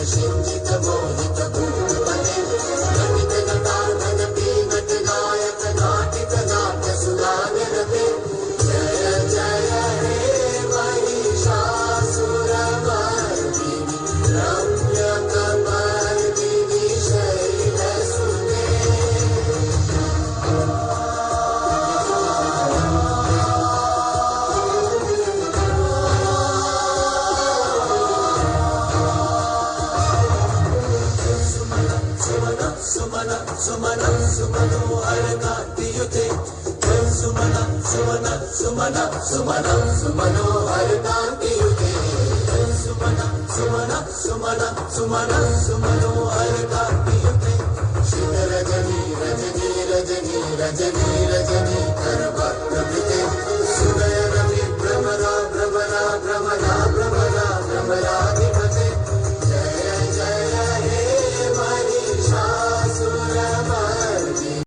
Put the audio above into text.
शिञ्जित मोहित भूपते नमित नटार्दन peanut नायक नाटित नाट्य सुधानिरते जय जय हे महिषासुरमर्दिनि रम्यकपर्दिनि शैलसुते सुमनोहर कांतियुते सुमन सुमनोहर कांतियुते सुमनोहर कांतियुते शीत रजनी रजनी रजनी रजनी